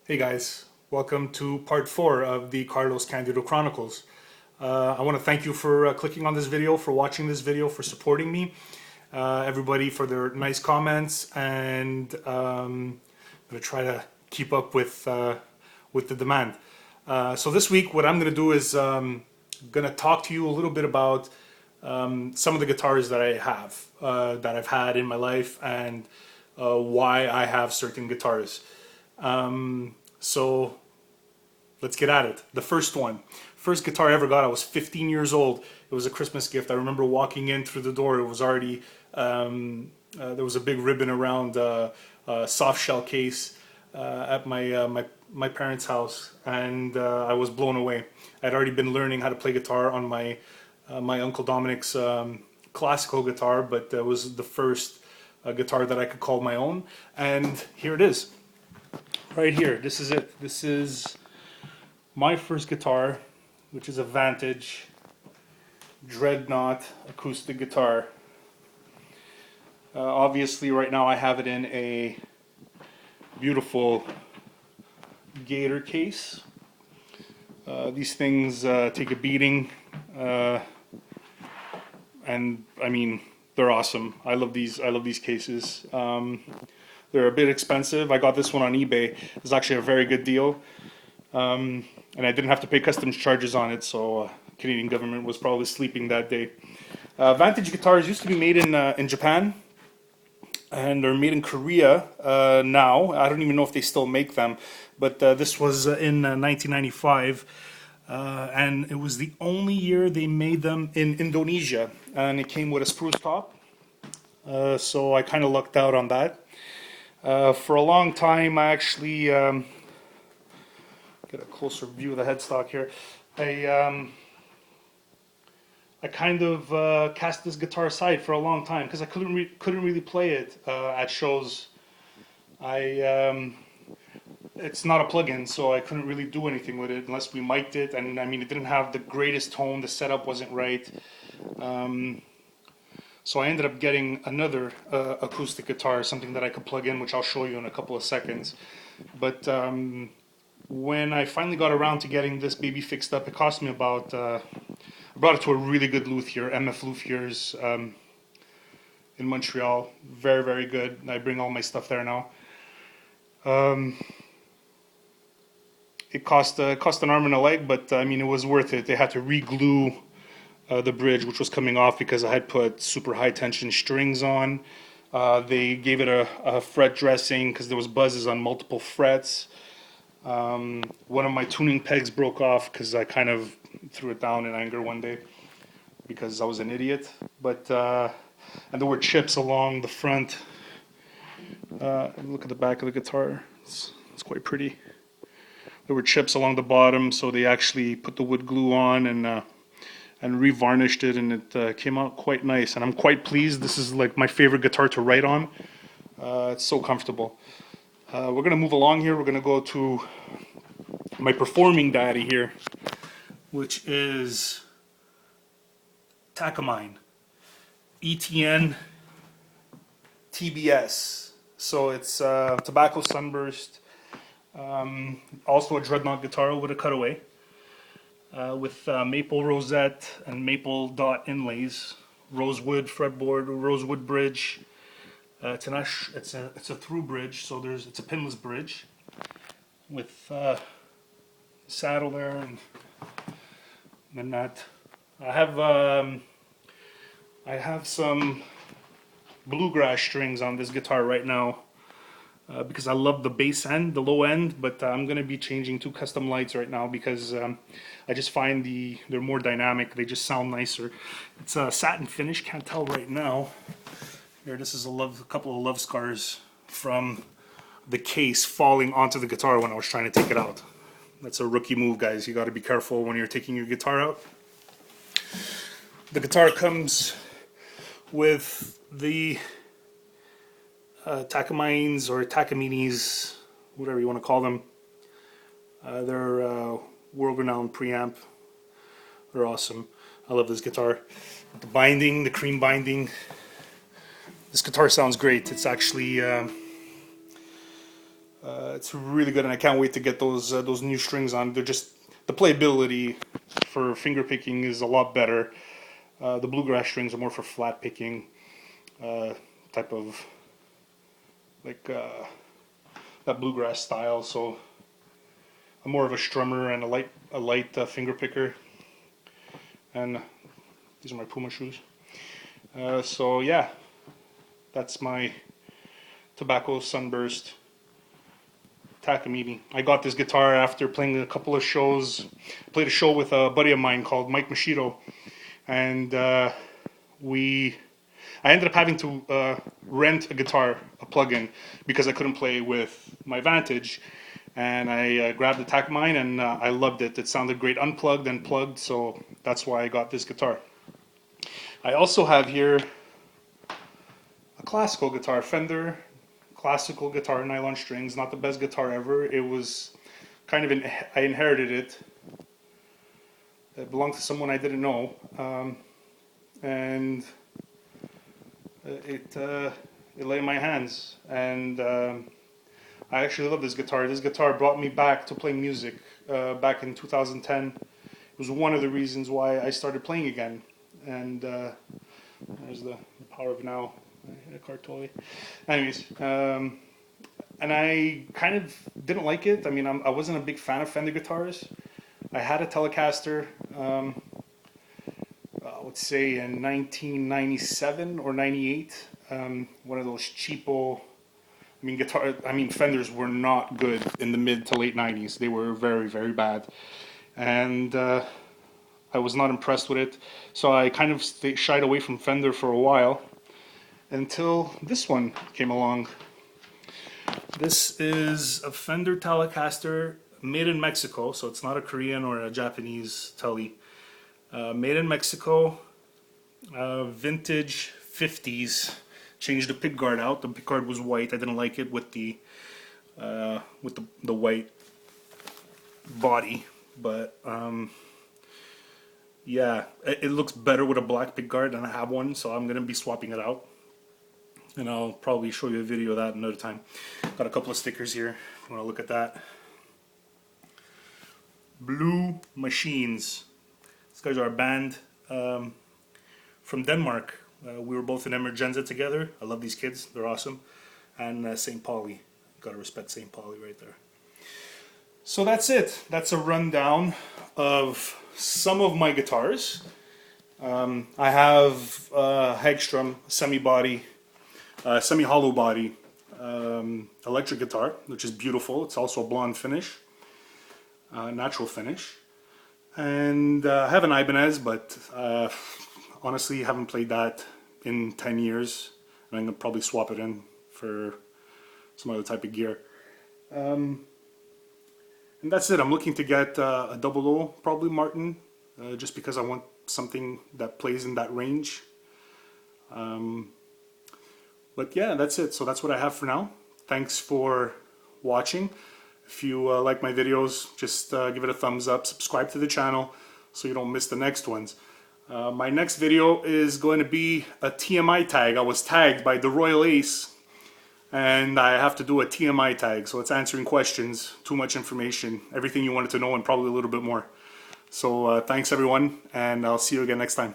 Hey guys, welcome to part 4 of the Carlos Candido Chronicles. I want to thank you for clicking on this video, for watching this video, for supporting me, everybody for their nice comments, and I'm going to try to keep up with the demand. So this week what I'm going to do is going to talk to you a little bit about some of the guitars that I have, that I've had in my life, and why I have certain guitars. So let's get at it. The first guitar I ever got, I was 15 years old. It was a Christmas gift. I remember walking in through the door. It was already, there was a big ribbon around a soft shell case at my parents' house, and I was blown away. I'd already been learning how to play guitar on my Uncle Dominic's classical guitar, but it was the first guitar that I could call my own, and here it is. Right here, this is it. This is my first guitar, which is a Vantage Dreadnought acoustic guitar. Obviously, right now I have it in a beautiful gator case. These things take a beating, and I mean, they're awesome. I love these cases. They're a bit expensive. I got this one on eBay. It's actually a very good deal. And I didn't have to pay customs charges on it, so Canadian government was probably sleeping that day. Vantage guitars used to be made in Japan, and they're made in Korea now. I don't even know if they still make them, but this was in 1995, and it was the only year they made them in Indonesia, and it came with a spruce top. So I kind of lucked out on that. For a long time, I actually get a closer view of the headstock here. I kind of cast this guitar aside for a long time because I couldn't really play it at shows. It's not a plug-in, so I couldn't really do anything with it unless we mic'd it, and I mean it didn't have the greatest tone. The setup wasn't right. So I ended up getting another acoustic guitar, something that I could plug in, which I'll show you in a couple of seconds. But when I finally got around to getting this baby fixed up, it cost me about, I brought it to a really good luthier, MF Luthier's in Montreal. Very, very good. I bring all my stuff there now. It cost an arm and a leg, but I mean, it was worth it. They had to re-glue the bridge, which was coming off because I had put super high tension strings on. They gave it a fret dressing because there was buzzes on multiple frets. One of my tuning pegs broke off because I kind of threw it down in anger one day because I was an idiot. But and there were chips along the front. Look at the back of the guitar. It's quite pretty. There were chips along the bottom, so they actually put the wood glue on and revarnished it, and it came out quite nice, and I'm quite pleased. This is like my favorite guitar to write on. It's so comfortable. We're gonna move along here. We're gonna go to my performing daddy here, which is Takamine Etn Tbs. So it's tobacco sunburst, also a dreadnought guitar with a cutaway. With maple rosette and maple dot inlays, rosewood fretboard, rosewood bridge. It's a through bridge, so it's a pinless bridge with saddle there, and then that. I have some bluegrass strings on this guitar right now. Because I love the bass end, the low end, but I'm going to be changing to custom lights right now because I just find they're more dynamic. They just sound nicer. It's a satin finish, can't tell right now. Here, this is a couple of love scars from the case falling onto the guitar when I was trying to take it out. That's a rookie move, guys. You got to be careful when you're taking your guitar out. The guitar comes with the Takamines or Takamines, whatever you want to call them. They're world-renowned preamp. They're awesome. I love this guitar. The binding, the cream binding. This guitar sounds great. It's actually It's really good, and I can't wait to get those new strings on. They're just, the playability for finger picking is a lot better. The bluegrass strings are more for flat picking, type of like that bluegrass style. So I'm more of a strummer and a light finger picker. And these are my Puma shoes. So yeah, that's my Tobacco Sunburst Takamine. I got this guitar after playing a couple of shows. Played a show with a buddy of mine called Mike Machito, and I ended up having to rent a guitar, a plug-in, because I couldn't play with my Vantage. And I grabbed the Takamine, and I loved it. It sounded great unplugged and plugged, so that's why I got this guitar. I also have here a classical guitar, Fender classical guitar, nylon strings. Not the best guitar ever. It was kind of I inherited it. It belonged to someone I didn't know, and it lay in my hands. And I actually love this guitar. This guitar brought me back to playing music back in 2010. It was one of the reasons why I started playing again. And there's the power of now. A car toy. Anyways, and I kind of didn't like it. I mean, I wasn't a big fan of Fender guitars. I had a Telecaster, I would say in 1997 or 98. One of those cheapo. I mean, Fenders were not good in the mid to late 90s. They were very, very bad, and I was not impressed with it. So I kind of shied away from Fender for a while, until this one came along. This is a Fender Telecaster made in Mexico, so it's not a Korean or a Japanese Tele. Made in Mexico, vintage 50s. Changed the pickguard out. The pickguard was white. I didn't like it with the white body, but yeah, it looks better with a black pickguard, and I have one, so I'm gonna be swapping it out. And I'll probably show you a video of that another time. Got a couple of stickers here, if you want to look at that. Blue Machines. These guys are a band from Denmark. We were both in Emergenza together. I love these kids, they're awesome. And St. Pauli. Gotta respect St. Pauli right there. So that's it. That's a rundown of some of my guitars. I have Hagstrom semi-body, semi-hollow body electric guitar, which is beautiful. It's also a blonde finish, natural finish. And I have an Ibanez, but honestly haven't played that in 10 years. And I'm going to probably swap it in for some other type of gear. And that's it. I'm looking to get a 00, probably Martin, just because I want something that plays in that range. But yeah, that's it. So that's what I have for now. Thanks for watching. If you like my videos, just give it a thumbs up. Subscribe to the channel so you don't miss the next ones. My next video is going to be a TMI tag. I was tagged by the Royal Ace, and I have to do a TMI tag. So it's answering questions, too much information, everything you wanted to know, and probably a little bit more. So thanks everyone, and I'll see you again next time.